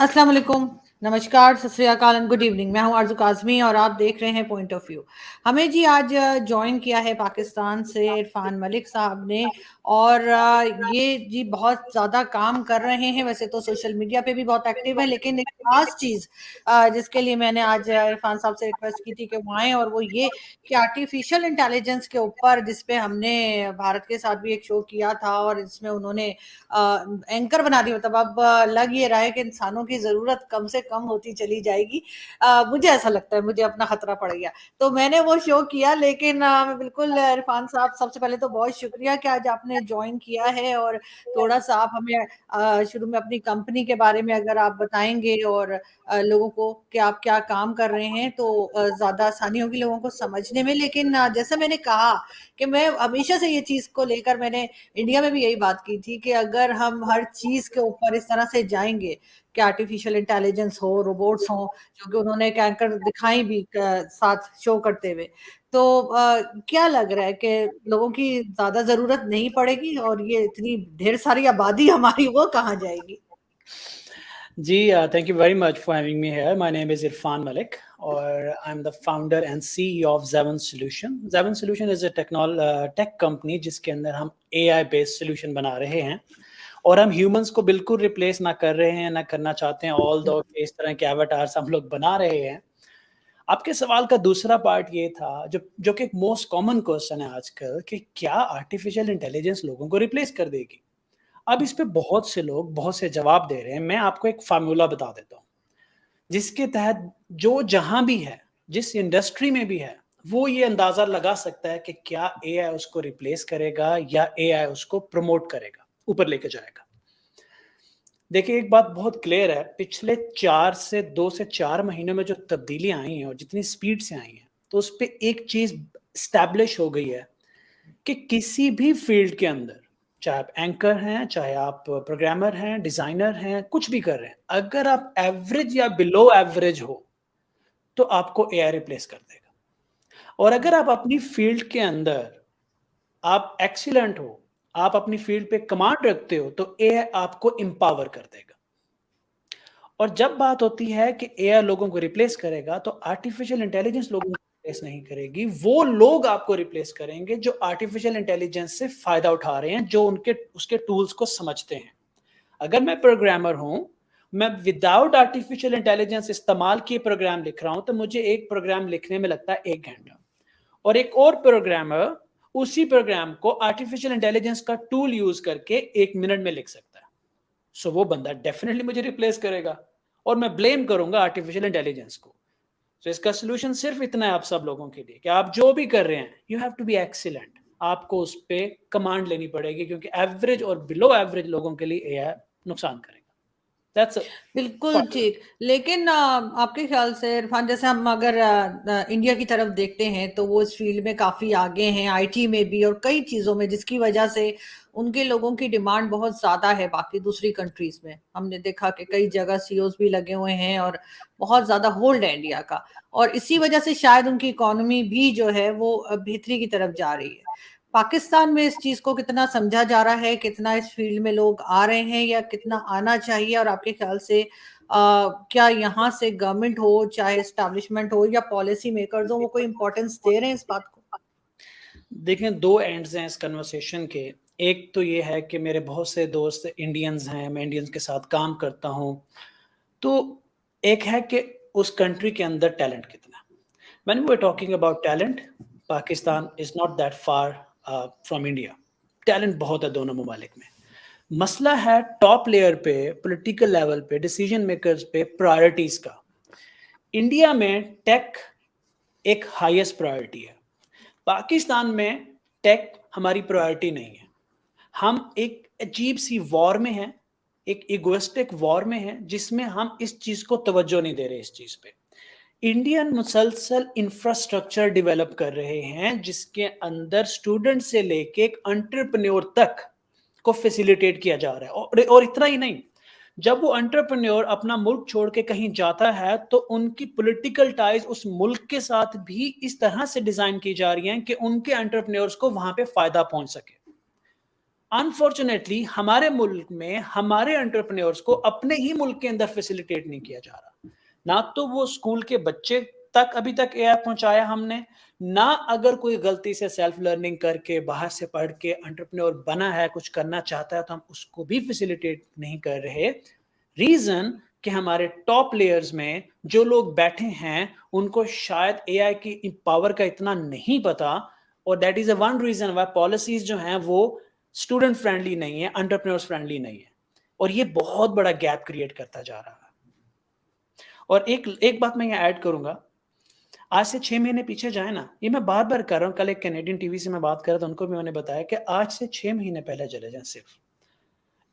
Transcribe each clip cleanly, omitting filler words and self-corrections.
अस्सलाम वालेकुम, नमस्कार, सत श्री अकाल एंड गुड इवनिंग। मैं हूं आरज़ू काज़मी और आप देख रहे हैं पॉइंट ऑफ व्यू। हमें जी आज जॉइन किया है पाकिस्तान से इरफान मलिक साहब ने और ये जी बहुत ज़्यादा काम कर रहे हैं। वैसे तो सोशल मीडिया पे भी बहुत एक्टिव है, लेकिन एक खास चीज़ जिसके लिए मैंने आज इरफान साहब से रिक्वेस्ट की थी कि वो आएँ, और वो ये कि आर्टिफिशियल इंटेलिजेंस के ऊपर, जिस पे हमने भारत के साथ भी एक शो किया था और इसमें उन्होंने एंकर बना दी। मतलब अब लग ये रहा है कि इंसानों की ज़रूरत कम से कम होती चली जाएगी। मुझे ऐसा लगता है, मुझे अपना खतरा पड़ गया। तो मैंने वो शो किया, लेकिन मैं बिल्कुल इरफान साहब, सबसे पहले तो बहुत शुक्रिया कि आज आपने जॉइन किया है, और थोड़ा-सा आप हमें शुरू में अपनी कंपनी के बारे में अगर आप बताएँगे और लोगों को कि आप क्या काम कर रहे हैं, तो ज़्यादा आसानी होगी लोगों को समझने में। लेकिन जैसे मैंने कहा कि मैं हमेशा से ये चीज़ को लेकर, मैंने इंडिया में भी यही बात की थी कि अगर हम हर चीज़ के ऊपर इस तरह से जाएँगे कि आर्टिफिशियल इंटेलिजेंस हो, रोबोट्स हों, क्योंकि उन्होंने एक एंकर दिखाई भी साथ शो करते हुए। तो क्या लग रहा है कि लोगों की ज़्यादा ज़रूरत नहीं पड़ेगी, और ये इतनी ढेर सारी आबादी हमारी वो कहाँ जाएगी? जी, thank you very much for having me here. My name is Irfan Malik, और I'm the founder and CEO of Zeven Solution. Zeven Solution is a tech company जिसके अंदर हम AI based solution बना रहे हैं, और हम humans को बिल्कुल रिप्लेस ना कर रहे हैं, ना करना चाहते हैं। ऑल दो इस तरह के एवटार्स हम लोग बना रहे हैं। आपके सवाल का दूसरा पार्ट ये था, जो जो कि एक मोस्ट कॉमन क्वेश्चन है आजकल, कि क्या आर्टिफिशियल इंटेलिजेंस लोगों को रिप्लेस कर देगी? अब इस पे बहुत से लोग बहुत से जवाब दे रहे हैं। मैं आपको एक फार्मूला बता देता हूँ, जिसके तहत जो जहां भी है, जिस इंडस्ट्री में भी है, वो ये अंदाजा लगा सकता है कि क्या एआई उसको रिप्लेस करेगा या एआई उसको प्रमोट करेगा, ऊपर लेके जाएगा। देखिए, एक बात बहुत क्लियर है, पिछले 2 से 4 महीनों में जो तब्दीलियां आई हैं और जितनी स्पीड से आई हैं, तो उस पे एक चीज स्टैब्लिश हो गई है कि किसी भी फील्ड के अंदर, चाहे आप एंकर हैं, चाहे आप प्रोग्रामर हैं, डिजाइनर हैं, कुछ भी कर रहे हैं, अगर आप एवरेज या बिलो एवरेज हो, तो आपको एआई रिप्लेस कर देगा। और अगर आप अपनी फील्ड के अंदर आप एक्सीलेंट हो, आप अपनी फील्ड पे कमांड रखते हो, तो एआई आपको एम्पावर कर देगा। और जब बात होती है कि एआई लोगों को रिप्लेस करेगा, तो आर्टिफिशियल इंटेलिजेंस लोगों को रिप्लेस नहीं करेगी। वो लोग आपको रिप्लेस करेंगे जो आर्टिफिशियल इंटेलिजेंस से फायदा उठा रहे हैं, जो उनके उसके टूल्स को समझते हैं। अगर मैं प्रोग्रामर हूं, मैं विदाउट आर्टिफिशियल इंटेलिजेंस इस्तेमाल किए प्रोग्राम लिख रहा हूं, तो मुझे एक प्रोग्राम लिखने में लगता है 1 घंटा, और एक और प्रोग्रामर उसी प्रोग्राम को आर्टिफिशियल इंटेलिजेंस का टूल यूज करके 1 मिनट में लिख सकता है। सो वो बंदा डेफिनेटली मुझे रिप्लेस करेगा, और मैं ब्लेम करूंगा आर्टिफिशियल इंटेलिजेंस को। तो इसका सोल्यूशन सिर्फ इतना है आप सब लोगों के लिए, कि आप जो भी कर रहे हैं, you have to be excellent. आपको उस पर कमांड लेनी पड़ेगी, क्योंकि एवरेज और बिलो एवरेज लोगों के लिए एआई नुकसान करेगा। दैट्स बिल्कुल ठीक। लेकिन आपके ख्याल से इरफान, जैसे हम अगर इंडिया की तरफ देखते हैं, तो वो इस फील्ड में काफ़ी आगे हैं, आईटी में भी और कई चीज़ों में, जिसकी वजह से उनके लोगों की डिमांड बहुत ज़्यादा है बाकी दूसरी कंट्रीज़ में। हमने देखा कि कई जगह सीईओज़ भी लगे हुए हैं, और बहुत ज़्यादा होल्ड है इंडिया का, और इसी वजह से शायद उनकी इकोनॉमी भी जो है वो बेहतरी की तरफ जा रही है। पाकिस्तान में इस चीज़ को कितना समझा जा रहा है, कितना इस फील्ड में लोग आ रहे हैं, या कितना आना चाहिए? और आपके ख्याल से क्या यहाँ से गवर्नमेंट हो, चाहे एस्टैब्लिशमेंट हो या पॉलिसी मेकर्स हो, वो कोई इम्पोर्टेंस दे रहे हैं इस बात को? देखें, दो एंड्स हैं इस कन्वर्सेशन के। एक तो ये है कि मेरे बहुत से दोस्त इंडियंस हैं, मैं इंडियंस के साथ काम करता हूँ। तो एक है कि उस कंट्री के अंदर टैलेंट कितना है। When we are talking about talent, Pakistan is not that far from India. Talent बहुत है दोनों ममालिक में। मसला है टॉप लेयर पे, पॉलिटिकल लेवल पे, डिसीजन मेकर्स पे, प्रायोरिटीज का। इंडिया में टेक एक हाईएस्ट प्रायोरिटी है। पाकिस्तान में टेक हमारी प्रायोरिटी नहीं है। हम एक अजीब सी वॉर में हैं, एक इगोइस्टिक वॉर में हैं, जिसमें हम इस चीज को तवज्जो नहीं दे रहे। इस चीज पे इंडियन मुसलसल इंफ्रास्ट्रक्चर डेवलप कर रहे हैं, जिसके अंदर स्टूडेंट से लेके एक एंटरप्रेन्योर तक को फैसिलिटेट किया जा रहा है। और इतना ही नहीं, जब वो एंटरप्रेन्योर अपना मुल्क छोड़ के कहीं जाता है, तो उनकी पॉलिटिकल टाइज उस मुल्क के साथ भी इस तरह से डिजाइन की जा रही हैं कि उनके एंटरप्रेन्योर्स को वहां पे फायदा पहुंच सके। अनफॉर्चुनेटली हमारे मुल्क में हमारे एंटरप्रेन्योर्स को अपने ही मुल्क के अंदर फैसिलिटेट नहीं किया जा रहा। ना तो वो स्कूल के बच्चे तक अभी तक एआई पहुंचाया हमने, ना अगर कोई गलती से सेल्फ लर्निंग करके बाहर से पढ़ के एंटरप्रेन्योर बना है, कुछ करना चाहता है, तो हम उसको भी फैसिलिटेट नहीं कर रहे। रीजन कि हमारे टॉप लेयर्स में जो लोग बैठे हैं उनको शायद एआई की पावर का इतना नहीं पता, और that is a one reason why policies जो हैं वो स्टूडेंट फ्रेंडली नहीं है, एंटरप्रेन्योर्स फ्रेंडली नहीं है, और ये बहुत बड़ा गैप क्रिएट करता जा रहा है। और एक बात मैं यहाँ ऐड करूंगा, आज से 6 महीने पीछे जाए ना, ये मैं बार बार कर रहा हूँ, कल एक कैनेडियन टीवी से मैं बात कर रहा था, उनको भी मैंने बताया कि आज से 6 महीने पहले चले जाएं, सिर्फ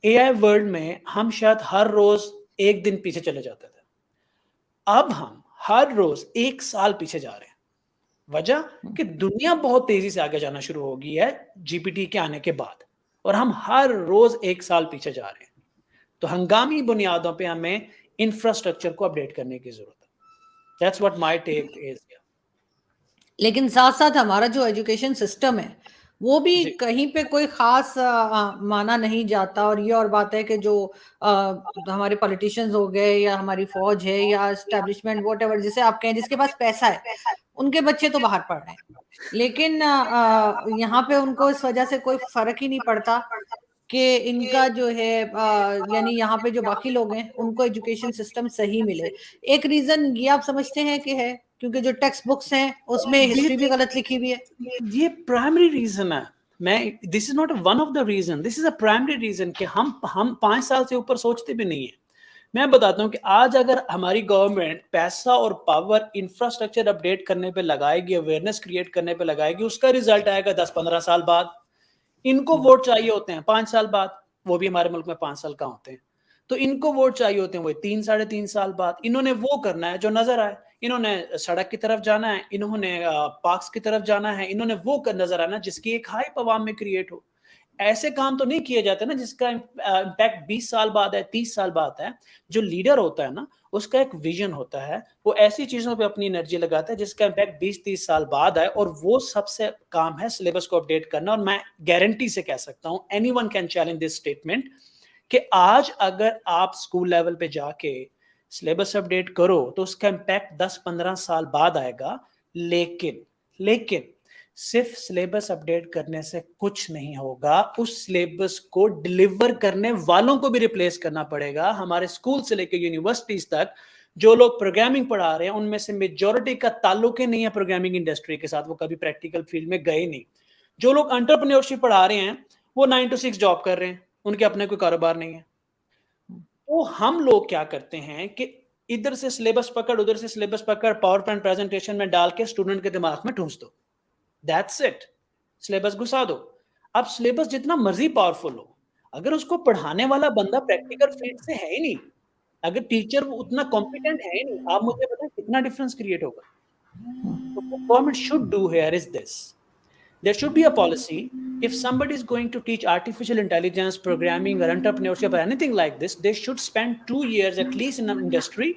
एआई वर्ल्ड में हम शायद हर रोज एक दिन पीछे चले जाते थे, अब हम हर रोज 1 साल पीछे जा रहे हैं। वजह कि दुनिया बहुत तेजी से आगे जाना शुरू हो गई है जीपीटी के आने के बाद, और हम हर रोज 1 साल पीछे जा रहे हैं। तो हंगामी बुनियादों पे हमें इंफ्रास्ट्रक्चर को अपडेट करने की जरूरत है। That's what my take is. लेकिन साथ साथ हमारा जो एजुकेशन सिस्टम है वो भी कहीं पे कोई खास माना नहीं जाता। और ये और बात है कि जो हमारे पॉलिटिशियंस हो गए या हमारी फौज है या एस्टेब्लिशमेंट वॉट एवर जिसे आप कहें, जिसके पास पैसा है, उनके बच्चे तो बाहर पढ़ रहे हैं, लेकिन यहाँ पे उनको इस वजह से कोई फर्क ही नहीं पड़ता कि इनका जो है यानी यहाँ पे जो बाकी लोग हैं उनको एजुकेशन सिस्टम सही मिले। एक रीजन ये आप समझते हैं कि है क्योंकि जो टेक्स्ट बुक्स हैं उसमें हिस्ट्री भी गलत लिखी हुई है? ये प्राइमरी रीजन है। मैं this is not one of the reason, this is a primary reason कि हम 5 साल से ऊपर सोचते भी नहीं है। मैं बताता हूँ कि आज अगर हमारी गवर्नमेंट पैसा और पावर इंफ्रास्ट्रक्चर अपडेट करने पे लगाएगी, अवेयरनेस क्रिएट करने पे लगाएगी, उसका रिजल्ट आएगा 10-15 साल बाद। इनको वोट चाहिए होते हैं 5 साल बाद, वो भी हमारे मुल्क में 5 साल का होते हैं, तो इनको वोट चाहिए होते हैं वो 3-3.5 साल बाद। इन्होंने वो करना है जो नजर आए, इन्होंने सड़क की तरफ जाना है, इन्होंने पार्क्स की तरफ जाना है, इन्होंने वो नजर आना जिसकी एक हाइप अवाम में क्रिएट हो। ऐसे काम तो नहीं किए जाते ना जिसका इम्पैक्ट 20 साल बाद है, 30 साल बाद है। जो लीडर होता है ना, उसका एक विजन होता है, वो ऐसी चीजों पे अपनी एनर्जी लगाता है जिसका इम्पैक्ट 20-30 साल बाद है, और वो सबसे काम है सिलेबस को अपडेट करना। और मैं गारंटी से कह सकता हूं, anyone can challenge this statement, कि आज अगर आप स्कूल लेवल पे जाके सिलेबस अपडेट करो तो उसका इम्पैक्ट 10-15 साल बाद आएगा। लेकिन सिर्फ सिलेबस अपडेट करने से कुछ नहीं होगा, उस सिलेबस को डिलीवर करने वालों को भी रिप्लेस करना पड़ेगा। हमारे स्कूल से लेकर यूनिवर्सिटीज तक जो लोग प्रोग्रामिंग पढ़ा रहे हैं उनमें से मेजॉरिटी का ताल्लुक ही नहीं है प्रोग्रामिंग इंडस्ट्री के साथ, वो कभी प्रैक्टिकल फील्ड में गए नहीं। जो लोग एंटरप्रेन्योरशिप पढ़ा रहे हैं वो 9 to 6 जॉब कर रहे हैं, उनके अपने कोई कारोबार नहीं है। तो हम लोग क्या करते हैं कि इधर से सिलेबस पकड़, उधर से सिलेबस पकड़, पावर पॉइंट प्रेजेंटेशन में डाल के स्टूडेंट के दिमाग में ठूंस दो, दैट्स इट, सिलेबस घुसा दो। अब सिलेबस जितना मर्जी पावरफुल हो, अगर उसको पढ़ाने वाला बंदा प्रैक्टिकल फील्ड से है ही नहीं, अगर टीचर उतना कॉम्पिटेंट है ही नहीं, आप मुझे बताएं कितना डिफरेंस क्रिएट होगा। So what government should do here is this. There should be a policy. If somebody is going to teach artificial intelligence, programming, or entrepreneurship, or anything like this, they should spend 2 years at least in an industry,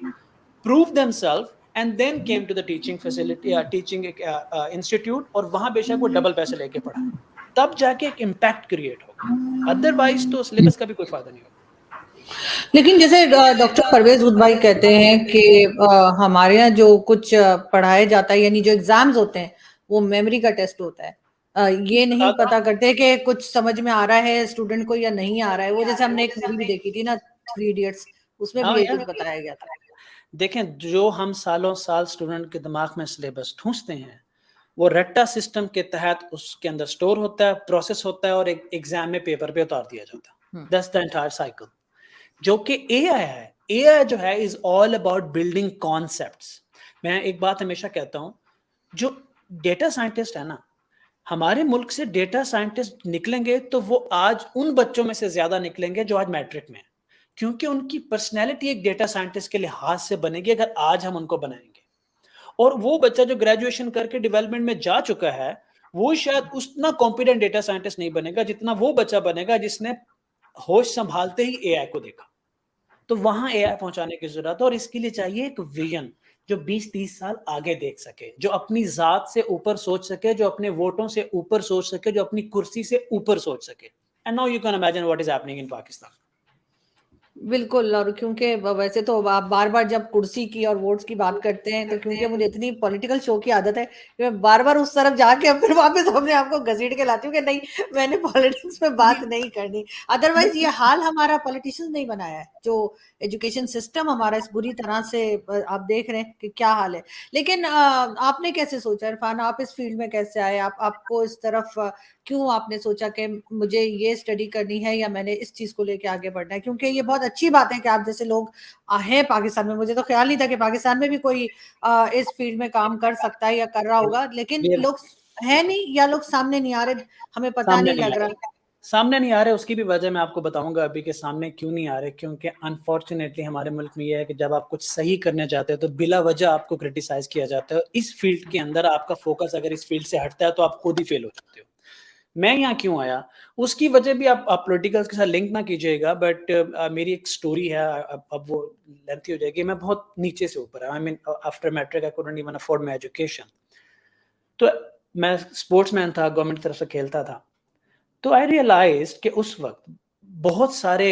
prove themselves, and then came to the teaching facility, teaching institute, और वहां बेशक वो double पैसे लेके पढ़ा, तब जाके एक इम्पैक्ट क्रिएट होगा। अदरवाइज तो सिलेबस का भी कोई फायदा नहीं होगा। लेकिन जैसे डॉक्टर परवेज उद भाई कहते हैं कि हमारे यहाँ जो कुछ पढ़ाया जाता है, यानी जो एग्जाम्स होते हैं वो मेमोरी का टेस्ट होता है, ये नहीं पता करते कि कुछ समझ में आ रहा है स्टूडेंट को या नहीं आ रहा है। वो जैसे हमने एक मूवी भी देखी थी ना, 3 इडियट्स, उसमें भी यही कुछ बताया गया था। देखें, जो हम सालों साल स्टूडेंट के दिमाग में सिलेबस ठूंसते हैं वो रट्टा सिस्टम के तहत उसके अंदर स्टोर होता है, प्रोसेस होता है, और एक एग्जाम में पेपर पे उतार दिया जाता है। That's the entire cycle. जो कि एआई है, एआई जो है is all about building concepts. मैं एक बात हमेशा कहता हूं, जो डेटा साइंटिस्ट है ना, हमारे मुल्क से डेटा साइंटिस्ट निकलेंगे तो वो आज उन बच्चों में से ज्यादा निकलेंगे जो आज मैट्रिक में है, क्योंकि उनकी पर्सनैलिटी एक डेटा साइंटिस्ट के लिहाज से बनेगी अगर आज हम उनको बनाएंगे। और वो बच्चा जो ग्रेजुएशन करके डेवलपमेंट में जा चुका है वो शायद उतना कॉम्पिटेंट डेटा साइंटिस्ट नहीं बनेगा जितना वो बच्चा बनेगा जिसने होश संभालते ही एआई को देखा। तो वहां एआई पहुंचाने की जरूरत है, और इसके लिए चाहिए एक विजन जो 20-30 साल आगे देख सके, जो अपनी जात से ऊपर सोच सके, जो अपने वोटों से ऊपर सोच सके, जो अपनी कुर्सी से ऊपर सोच सके। and now you can imagine what is happening in Pakistan. बिल्कुल। और क्योंकि वैसे तो आप बार-बार जब कुर्सी की और वोट्स की बात करते हैं, तो क्योंकि मुझे इतनी पॉलिटिकल शो की आदत है कि मैं बार-बार उस तरफ जाके अब फिर वापस अपने आप को घसीट के लाती हूँ कि नहीं, मैंने पॉलिटिक्स में बात नहीं करनी। अदरवाइज़ ये हाल हमारा पॉलिटिशियंस ने ही बनाया है, जो एजुकेशन सिस्टम हमारा इस बुरी तरह से आप देख रहे हैं कि क्या हाल है। लेकिन आपने कैसे सोचा इरफान, आप इस फील्ड में कैसे आए? आपको इस तरफ क्यों आपने सोचा कि मुझे ये स्टडी करनी है या मैंने इस चीज़ को लेके आगे बढ़ना है? क्योंकि ये बहुत अच्छी बात है कि आप जैसे लोग हैं पाकिस्तान में। मुझे तो ख़्याल नहीं था कि पाकिस्तान में भी कोई इस फील्ड में काम कर सकता है या कर रहा होगा, लेकिन ये लोग हैं नहीं या लोग सामने नहीं आ रहे, हमें पता सामने नहीं नहीं लग आ रहा। रहे, सामने नहीं आ रहे। उसकी भी वजह मैं आपको बताऊंगा अभी कि सामने क्यों नहीं आ रहे। क्योंकि अनफॉर्चुनेटली हमारे मुल्क में ये है कि जब आप कुछ सही करने जाते हो तो बिला वजह आपको क्रिटिसाइज किया जाता है। इस फील्ड के अंदर आपका फोकस अगर इस फील्ड से हटता है तो आप खुद ही फेल हो जाते हो। मैं यहाँ क्यों आया, उसकी वजह भी आप पॉलिटिकल्स के साथ लिंक ना कीजिएगा, बट मेरी एक स्टोरी है। अब वो लेंथी हो जाएगी। मैं बहुत नीचे से ऊपर I mean after matric I couldn't even afford my education. तो मैं स्पोर्ट्समैन था, गवर्नमेंट की तरफ से खेलता था। तो आई रियलाइज कि उस वक्त बहुत सारे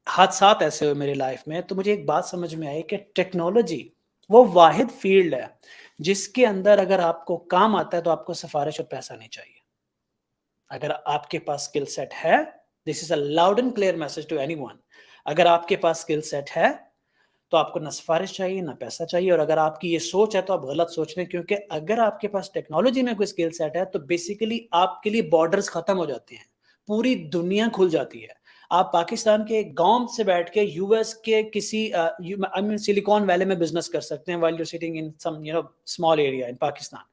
हादसात ऐसे हुए मेरी लाइफ में। तो मुझे एक बात समझ में आई कि टेक्नोलॉजी वो वाहिद फील्ड है जिसके अंदर अगर आपको काम आता है तो आपको सिफारिश और पैसा नहीं चाहिए। अगर आपके पास स्किल सेट है, this is a loud and clear message to anyone. अगर आपके पास स्किल सेट है तो आपको ना सिफारिश चाहिए ना पैसा चाहिए। और अगर आपकी ये सोच है तो आप गलत सोच रहे हैं, क्योंकि अगर आपके पास टेक्नोलॉजी में कोई स्किल सेट है तो बेसिकली आपके लिए बॉर्डर्स खत्म हो जाते हैं, पूरी दुनिया खुल जाती है। आप पाकिस्तान के गांव से बैठ के यूएस के किसी आई मीन सिलिकॉन वैली में बिजनेस कर सकते हैं while you sitting in some small area in Pakistan.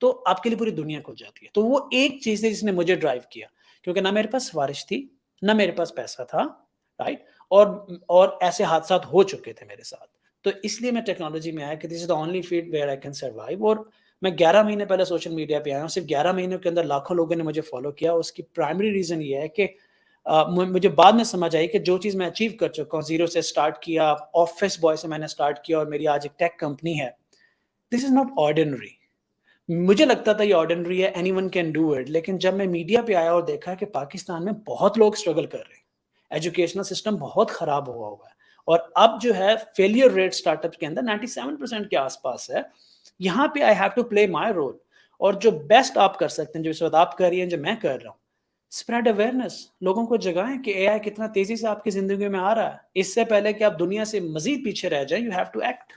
तो आपके लिए पूरी दुनिया खुल जाती है। तो वो एक चीज थी जिसने मुझे ड्राइव किया, क्योंकि ना मेरे पास सिफारिश थी ना मेरे पास पैसा था, राइट। और ऐसे हादसा हो चुके थे मेरे साथ। तो इसलिए मैं टेक्नोलॉजी में आया कि this is the only field where I can survive. और मैं 11 महीने पहले सोशल मीडिया पे आया हूँ। सिर्फ 11 महीनों के अंदर लाखों लोगों ने मुझे फॉलो किया। उसकी प्राइमरी रीजन ये है कि मुझे बाद में समझ आई कि जो चीज़ मैं अचीव कर चुका हूँ, जीरो से स्टार्ट किया, ऑफिस बॉय से मैंने स्टार्ट किया और मेरी आज एक टेक कंपनी है, दिस इज नॉट ऑर्डिनरी। मुझे लगता था ये ऑर्डिनरी है, एनीवन कैन डू इट। लेकिन जब मैं मीडिया पे आया और देखा कि पाकिस्तान में बहुत लोग स्ट्रगल कर रहे हैं, एजुकेशनल सिस्टम बहुत खराब हुआ है, और अब जो है फेलियर रेट स्टार्टअप के अंदर 97% के आसपास है। यहाँ पे I have to play my role. और जो बेस्ट आप कर सकते हैं, जो इस वक्त आप कर रही हैं, जो मैं कर रहा हूँ, स्प्रेड अवेयरनेस, लोगों को जगाएं कि एआई कितना तेजी से आपकी जिंदगी में आ रहा है। इससे पहले कि आप दुनिया से मजीद पीछे रह जाएं, you have to act.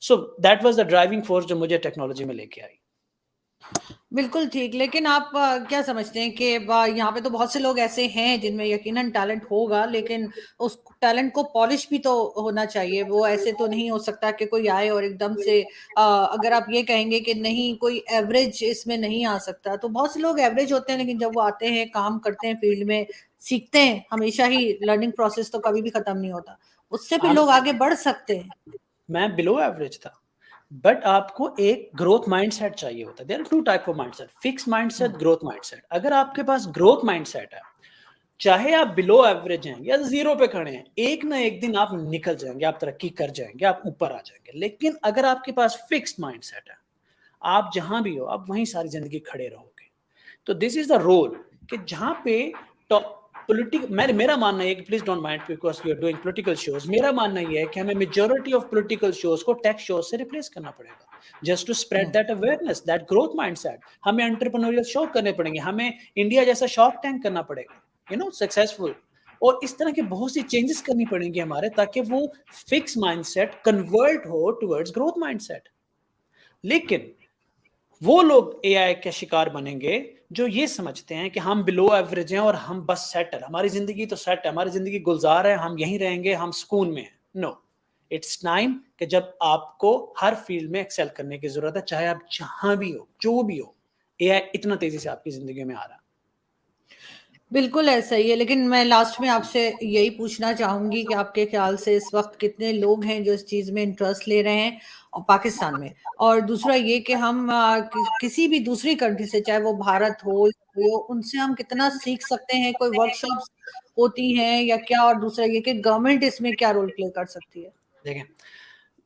So that was the driving force जो मुझे टेक्नोलॉजी में लेके आई। बिल्कुल ठीक। लेकिन आप क्या समझते हैं कि यहाँ पे तो बहुत से लोग ऐसे हैं जिनमें यकीनन टैलेंट होगा, लेकिन उस टैलेंट को पॉलिश भी तो होना चाहिए। वो ऐसे तो नहीं हो सकता कि कोई आए और एकदम से अगर आप ये कहेंगे कि नहीं, कोई एवरेज इसमें नहीं आ सकता, तो बहुत से लोग एवरेज होते हैं, लेकिन जब वो आते हैं, काम करते हैं, फील्ड में सीखते हैं, हमेशा ही लर्निंग प्रोसेस तो कभी भी खत्म नहीं होता, उससे भी आप लोग आगे बढ़ सकते हैं। मैं बिलो एवरेज था, बट आपको एक ग्रोथ माइंडसेट चाहिए होता है। There are two type of mindset, fix mindset, growth mindset. अगर आपके पास ग्रोथ माइंडसेट है, चाहे आप बिलो एवरेज हैं या जीरो पे खड़े हैं, एक ना एक दिन आप निकल जाएंगे, आप तरक्की कर जाएंगे, आप ऊपर आ जाएंगे। लेकिन अगर आपके पास फिक्स्ड माइंडसेट है, आप जहां भी हो आप वहीं सारी जिंदगी खड़े रहोगे। तो दिस इज द रोल कि जहां पे टॉप मेरा मानना है कि please don't mind because you are doing political shows. मेरा मानना ये है कि हमें मेजॉरिटी ऑफ पॉलिटिकल शोज को टेक शोज से रिप्लेस करना पड़ेगा, just to spread that awareness, that growth mindset. हमें एंटरप्रेन्योरियल शो करने पड़ेंगे, हमें इंडिया जैसा शार्क टैंक करना पड़ेगा, सक्सेसफुल। और इस तरह के बहुत सी चेंजेस करनी पड़ेंगी हमारे, ताकि वो फिक्स माइंडसेट कन्वर्ट हो टुवर्ड्स ग्रोथ माइंडसेट। लेकिन वो लोग एआई के शिकार बनेंगे जो ये समझते हैं कि हम बिलो एवरेज हैं और हम बस सेट है, हमारी जिंदगी तो सेट है, हमारी जिंदगी गुलजार है, हम यहीं रहेंगे, हम सुकून में हैं। नो, इट्स टाइम कि जब आपको हर फील्ड में एक्सेल करने की जरूरत है, चाहे आप जहां भी हो, जो भी हो। एआई इतना तेजी से आपकी जिंदगी में आ रहा है। बिल्कुल ऐसा ही है। लेकिन मैं लास्ट में आपसे यही पूछना चाहूंगी कि आपके ख्याल से इस वक्त कितने लोग हैं जो इस चीज में इंटरेस्ट ले रहे हैं और पाकिस्तान में? और दूसरा ये कि हम किसी भी दूसरी कंट्री से, चाहे वो भारत हो, उनसे हम कितना सीख सकते हैं? कोई वर्कशॉप्स होती हैं या क्या? और दूसरा ये कि गवर्नमेंट इसमें क्या रोल प्ले कर सकती है? देखें,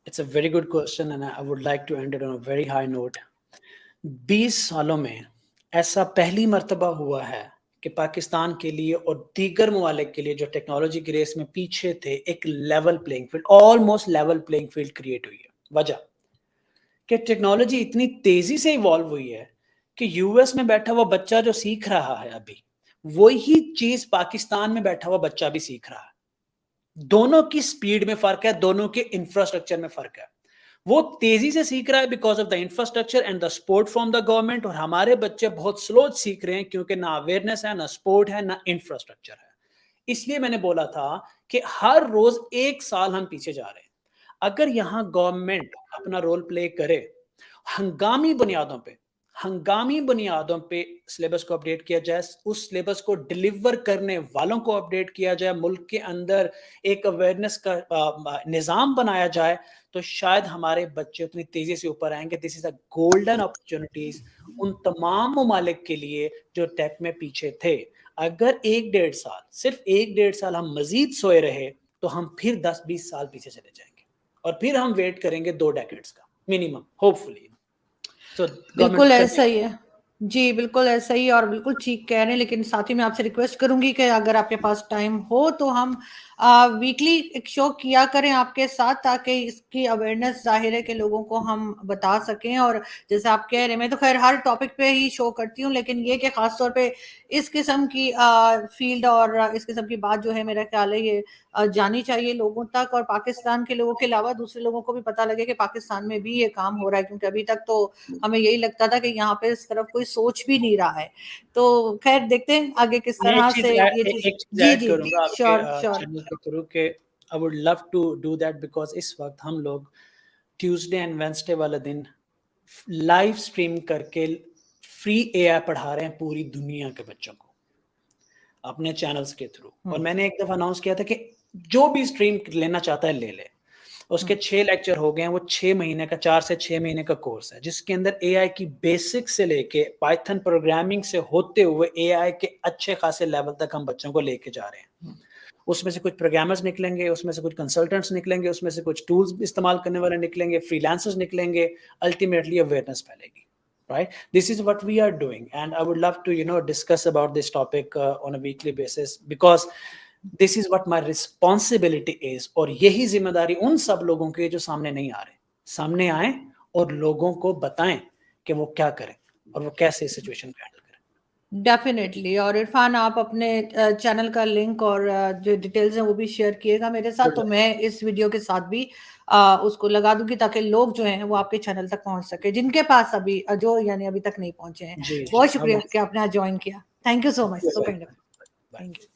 it's a very good question and I would like to end it on a very high note. 20 सालों में ऐसा पहली मर्तबा हुआ है कि पाकिस्तान के लिए और दीगर ममालिक के लिए जो टेक्नोलॉजी की रेस में पीछे थे, एक level playing field, almost level playing field create हुई है। वजह कि टेक्नोलॉजी इतनी तेजी से इवॉल्व हुई है कि यूएस में बैठा हुआ बच्चा जो सीख रहा है अभी, वही चीज पाकिस्तान में बैठा हुआ बच्चा भी सीख रहा है। दोनों की स्पीड में फर्क है, दोनों के इंफ्रास्ट्रक्चर में फर्क है। वो तेजी से सीख रहा है because of the infrastructure and the support from the government, और हमारे बच्चे बहुत स्लो सीख रहे हैं क्योंकि ना अवेयरनेस है, ना सपोर्ट है, ना इंफ्रास्ट्रक्चर है। इसलिए मैंने बोला था कि हर रोज 1 साल हम पीछे जा रहे हैं। अगर यहाँ गवर्नमेंट अपना रोल प्ले करे, हंगामी बुनियादों पे सिलेबस को अपडेट किया जाए, उस सिलेबस को डिलीवर करने वालों को अपडेट किया जाए, मुल्क के अंदर एक अवेयरनेस का निज़ाम बनाया जाए, तो शायद हमारे बच्चे उतनी तेजी से ऊपर आएंगे। This is a golden opportunities उन तमाम ममालिक के लिए जो टेक में पीछे थे। अगर 1-1.5 साल, सिर्फ 1-1.5 साल हम मजीद सोए रहे तो हम फिर 10-20 साल पीछे चले जाएंगे, और फिर हम वेट करेंगे 2 डेकेड्स का मिनिमम, होपफुली। तो बिल्कुल ऐसा ही है जी, बिल्कुल ऐसा ही, और बिल्कुल ठीक कह रहे हैं। लेकिन साथ ही मैं आपसे रिक्वेस्ट करूंगी कि अगर आपके पास टाइम हो तो हम वीकली एक शो किया करें आपके साथ, ताकि इसकी अवेयरनेस जाहिर है कि लोगों को हम बता सकें। और जैसे आप कह रहे हैं, मैं तो खैर हर टॉपिक पे ही शो करती हूँ, लेकिन ये कि खास तौर पे इस किस्म की फील्ड और इस किस्म की बात जो है, मेरा ख्याल है ये जानी चाहिए लोगों तक, और पाकिस्तान के लोगों के अलावा दूसरे लोगों को भी पता लगे कि पाकिस्तान में भी ये काम हो रहा है। क्योंकि अभी तक तो हमें यही लगता था कि यहाँ पे इस तरफ कोई सोच भी नहीं रहा है। तो खैर देखते हैं आगे किस तरह से ये चीज। एक चीज जी ऐड जी, करूंगा आपके श्योर श्योर। चैनल के थ्रू के I would love to do that, because इस वक्त हम लोग ट्यूसडे एंड वेडनेसडे वाला दिन लाइव स्ट्रीम करके फ्री एआई पढ़ा रहे हैं पूरी दुनिया के बच्चों को अपने चैनल्स के थ्रू। और मैंने एक दफा अनाउंस किया था कि जो भी स्ट्रीम लेना चाहता है ले ले। उसके 6 लेक्चर हो गए हैं। वो 6 महीने का, 4 से 6 महीने का कोर्स है, जिसके अंदर एआई की बेसिक से लेके पाइथन प्रोग्रामिंग से होते हुए एआई के अच्छे खासे लेवल तक हम बच्चों को लेके जा रहे हैं। उसमें से कुछ प्रोग्रामर्स निकलेंगे, उसमें से कुछ कंसल्टेंट्स निकलेंगे, उसमें से कुछ टूल्स इस्तेमाल करने वाले निकलेंगे, फ्रीलांसर्स निकलेंगे, अल्टीमेटली अवेयरनेस फैलेगी। Right, this is what we are doing, and I would love to discuss about this topic on a weekly basis, because this is what my responsibility is। और यही जिम्मेदारी उन सब लोगों की जो सामने नहीं आ रहे, सामने आए और लोगों को बताएं कि वो क्या करें और वो कैसे सिचुएशन को हैंडल करें। डेफिनेटली। और इरफान, आप अपने चैनल का लिंक और जो डिटेल्स हैं वो भी शेयर किएगा मेरे साथ, तो मैं इस वीडियो के साथ भी उसको लगा दूंगी, ताकि लोग जो हैं वो आपके चैनल तक पहुंच सके, जिनके पास अभी जो यानी अभी तक नहीं पहुंचे हैं। बहुत शुक्रिया कि आपने आज ज्वाइन किया। Thank you so much, so kind of. Thank you.